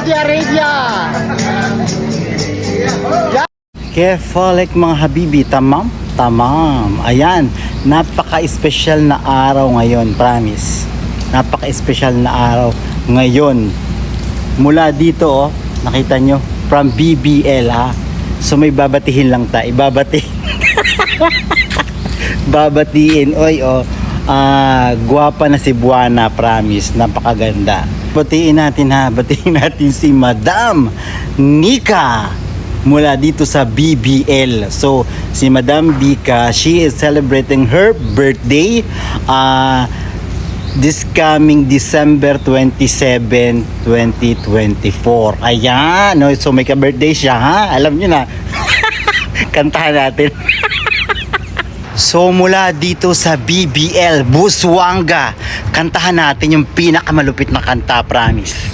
Saudi Arabia. Kefalik mga habibi, tamam? Tamam. Ayan, napaka-special na araw ngayon, promise. Napaka-special na araw ngayon. Mula dito, oh, nakita nyo, from BBL, ha. So may babatihin lang tayo, ibabatiin. Babatiin, oy, oh. Guwapa na si Buana, promise, napakaganda. Batiin natin, ha, batiin natin si Madam Nika mula dito sa BBL. So si Madam Bika, she is celebrating her birthday this coming December 27, 2024. Ayan, no? So may ka-birthday siya, ha? Alam niyo na. Kantahan natin. So mula dito sa BBL, Busuanga, kantahan natin yung pinakamalupit na kanta, promise.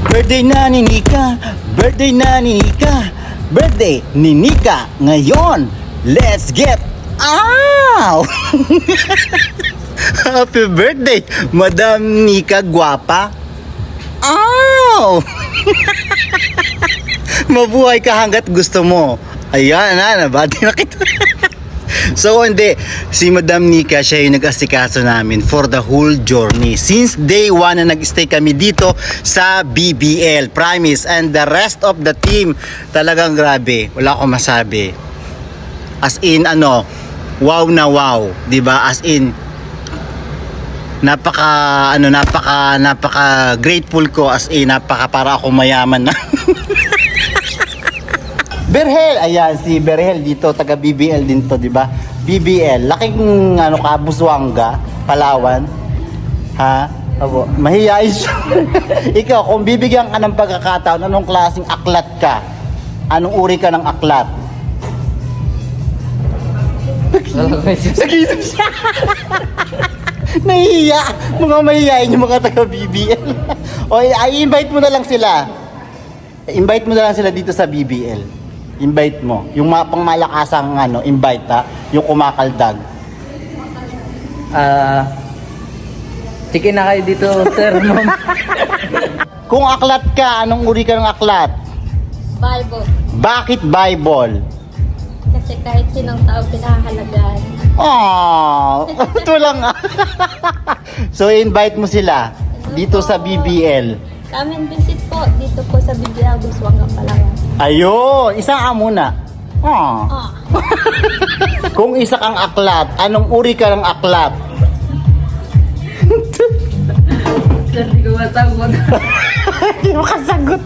Birthday na ni Nika, birthday na ni Nika, birthday ni Nika ngayon. Let's get out! Happy birthday, Madam Nika Guwapa. Ow! Mabuhay ka hanggat gusto mo. Ayan, nabati na kita. So hindi, si Madam Nika, siya yung nag-asikaso namin for the whole journey. Since day 1 na nag-stay kami dito sa BBL, promise. And the rest of the team, talagang grabe, wala akong masabi. As in, wow na wow, diba? As in, napaka grateful ko, as in, para ako mayaman na. Berhel, ayan si Berhel dito, taga BBL din to, di ba? BBL, laking Busuanga, Palawan. Ha? Abo, mahihain siya. Ikaw, kung bibigyan ka ng pagkakataon, anong klaseng aklat ka? Anong uri ka ng aklat? Nag-iisip siya. Nahihiya. Mga mahihain yung mga taga BBL. O, i-invite mo na lang sila. Invite mo na lang sila dito sa BBL. Invite mo. Yung pangmalakasang invite, ha? Yung kumakaldag. Sige na kayo dito, sir, ma'am. Kung aklat ka, anong uri ka ng aklat? Bible. Bakit Bible? Kasi kahit sinong tao pinahalagaan. Oh, ito lang. So invite mo sila dito sa BBL. Come and visit po dito po sa BBL Busuanga, Palawan. Ayun, isa ka muna. Oh. Ah. Kung isa kang aklat, anong uri ka ng aklat? Sir, di ko masagot. Hindi mo kasagot.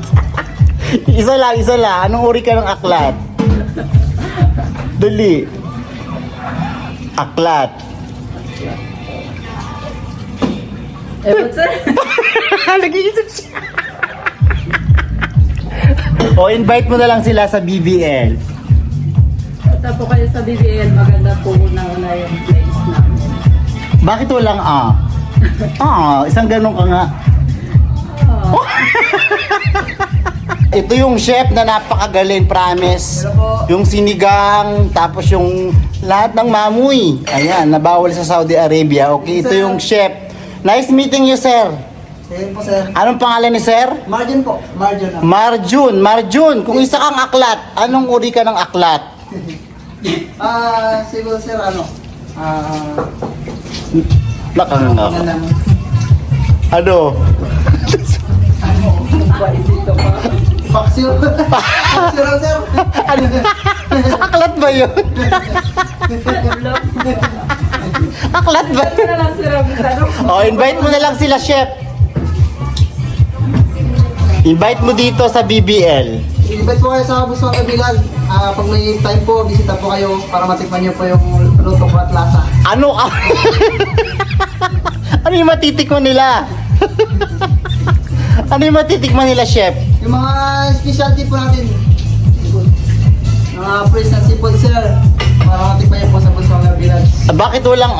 Isa lang. Anong uri ka ng aklat? Dali. Aklat. But sir, Nag-iisip siya. O, invite mo na lang sila sa BBL. punta po kayo sa BBL. Maganda po una-una yung place namin. Bakit walang isang ganun ka nga. Oh. Ito yung chef na napakagaling, promise. Yung sinigang, tapos yung lahat ng mamoy. Ayan, nabawal sa Saudi Arabia. Okay, ito yung chef. Nice meeting you, sir. Sir po, sir. Anong pangalan ni sir? Marjun po. Marjun. Marjun. Kung isa kang aklat, anong uri ka ng aklat? Siguro, sir, Nakanganga. Ano? Paisito pa. Paksiw. Paksiw, sir. Aklat ba yun? Aklat ba yun? Ano lang sir ang tanong? O, invite mo na lang sila, chef. Invite mo dito sa BBL. Invite po kayo sa Busuanga Bilal. Pag may time po, bisita po kayo para matikman niyo po yung luto ko at lasa. Ano? Ano yung matitikman nila? Ano yung matitikman nila, chef? Yung mga specialty po natin. Mga fresh na seafood, sir. Para matikman niyo po sa Busuanga Bilal. Bakit walang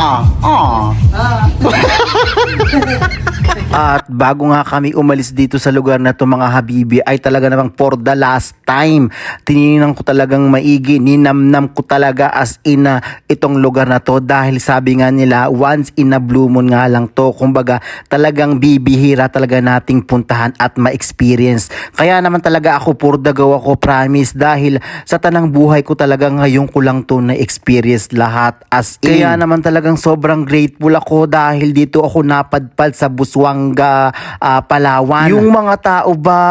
At bago nga kami umalis dito sa lugar na to mga habibi ay talaga namang for the last time tinignan ko talagang maigi, ninamnam ko talaga as in itong lugar na to dahil sabi nga nila once in a blue moon nga lang to, kumbaga talagang bibihira talaga nating puntahan at ma-experience. Kaya naman talaga ako for the go ako, promise, dahil sa tanang buhay ko talaga ngayon ko lang to na-experience lahat as in. Kaya naman talagang sobrang grateful ako dahil dito ako napadpad sa Busuanga, Palawan. Yung mga tao ba,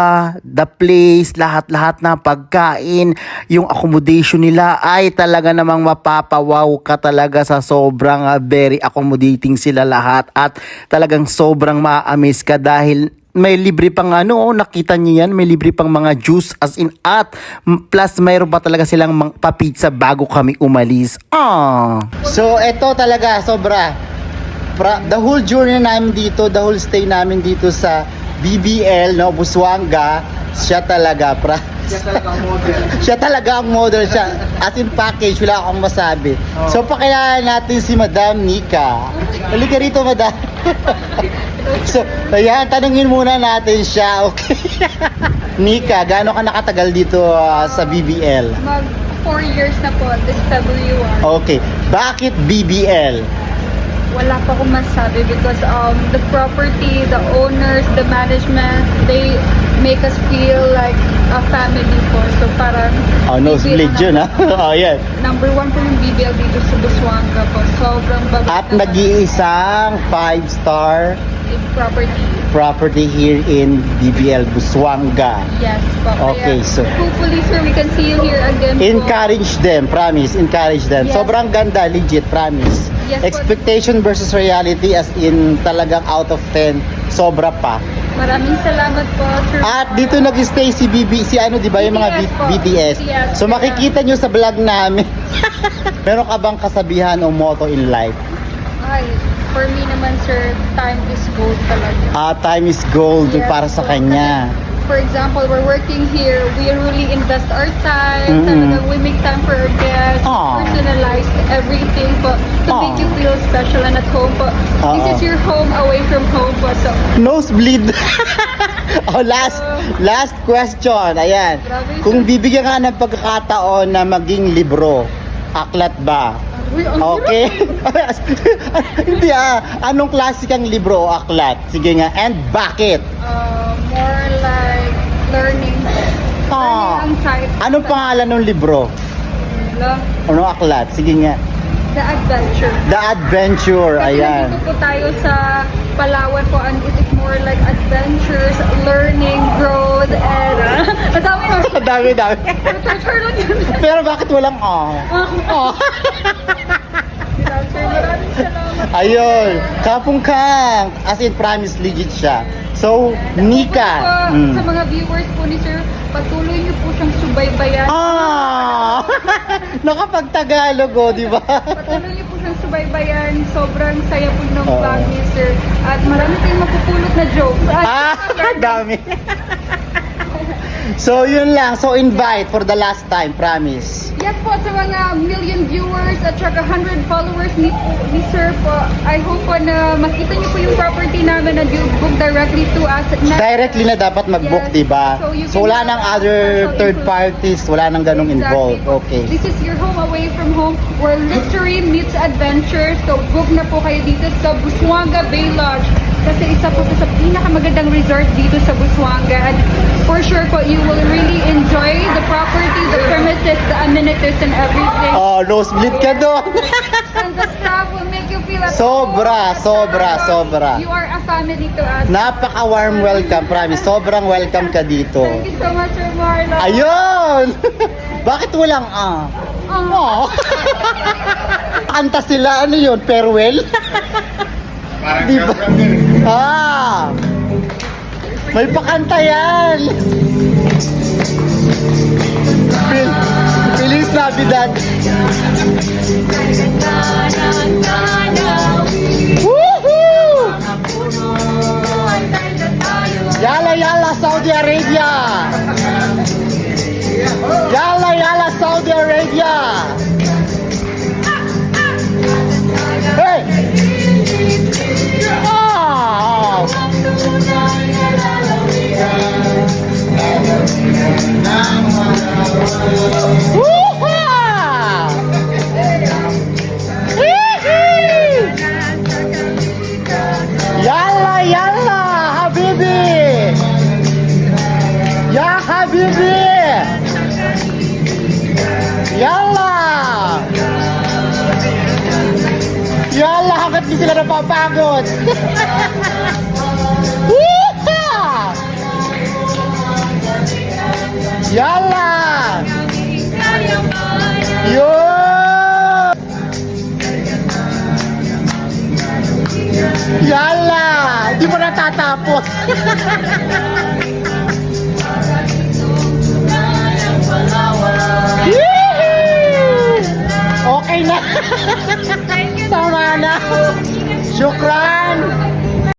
the place, lahat-lahat na pagkain, yung accommodation nila ay talaga namang mapapawaw ka talaga sa sobrang very accommodating sila lahat at talagang sobrang ma-amaze ka dahil may libre pang nakita niyo yan, may libre pang mga juice as in at plus mayroon pa talaga silang pa-pizza bago kami umalis. So eto talaga sobra. The whole journey namin dito, the whole stay namin dito sa BBL, Busuanga, siya talaga siya talaga ang model siya. As in package, wala akong masabi. So pakilala natin si Madam Nika. Halika rito, Madam. So, ayan, tanungin muna natin siya, okay? Nika, gaano ka nakatagal dito sa BBL? Mag 4 years na po, this February 1. Okay, bakit BBL? Wala pa akong masabi because the property, the owners, the management, they make us feel like a family po. So parang Nosebleed yun yan. Number 1 po yung BBL dito sa Busuanga po. Sobrang bago. At nag-iisang 5-star property here in BBL Busuanga. Yes po. Okay, Kaya, so hopefully sir, we can see you here again po. encourage them, promise, encourage them. Yes. Sobrang ganda, legit, promise. Yes, po. Expectation versus reality as in talagang out of 10, sobra pa. Maraming salamat po sir. At dito nag-stay si di ba, yung mga BTS po. BTS. BTS, So makikita nyo sa vlog namin. Meron ka bang kasabihan o motto in life? Ay, for me naman sir, time is gold talaga. Time is gold Yes, para sa po. kanya. Kasi, for example, we're working here, we really invest our time, talagang we make time for our guests, Aw. personalize everything po, to Aw. make you feel special and at home po. This is your home away from home po. So, Nosebleed. Last question. Ayan. Grabe, Kung bibigyan ka ng pagkakataon na maging libro, aklat ba? uy, ang Okay. Hindi Anong klase kang libro o aklat? Sige nga. And bakit? more like learning. Learning ang type. Anong pangalan ng libro? Anong aklat? Sige nga. The Adventure. The Adventure. Kasi Ayan. nandito po tayo sa Palawan po and it is more like adventures, learning, growth, and madami na. Dami. Turn lang yun. Pero bakit walang Sir, maraming salamat. Ayun. Kapungkang. As in, promise, legit siya. So, Nika. Sa mga viewers po ni Sir, patuloy niyo po siyang subaybayan. Nakapag-Tagalog, di ba? Patuloy niyo po siyang subaybayan. Sobrang saya po ng Oo. vlog ni Sir. At marami tayong mapupulot na jokes. Dami. So, yun lang. So, invite for the last time, promise. Yes po, sa mga million viewers at saka 100 followers ni Sir po, I hope po na makita niyo po yung property namin and you book directly to us. Directly na dapat mag-book, Yes. di ba? So, you So, can wala have nang other special third info. parties, wala nang ganong involved. Exactly po. Okay. This is your home away from home where luxury meets adventure. So book na po kayo dito sa Busuanga Bay Lodge. Kasi isa po sa pinakamagandang resort dito sa Busuanga. And for sure po, you will really enjoy the property, the premises, the amenities and everything. Nosebleed ka doon. And the staff will make you feel at Sobra, home. sobra. You are a family to us. Napaka-warm welcome, promise. Sobrang welcome ka dito. Thank you so much, Sir Marlon. Ayun! Bakit walang Kanta sila, ano yun? Farewell? Di ba? May pakanta yan! Feliz Navidad! Woohoo! Yala Saudi Arabia! Yala Saudi Arabia! Hey! yalla, habibi! Ya habibi! Yalla! Yalla, hanggat di sila napapagod! Yeehaw! Yalla!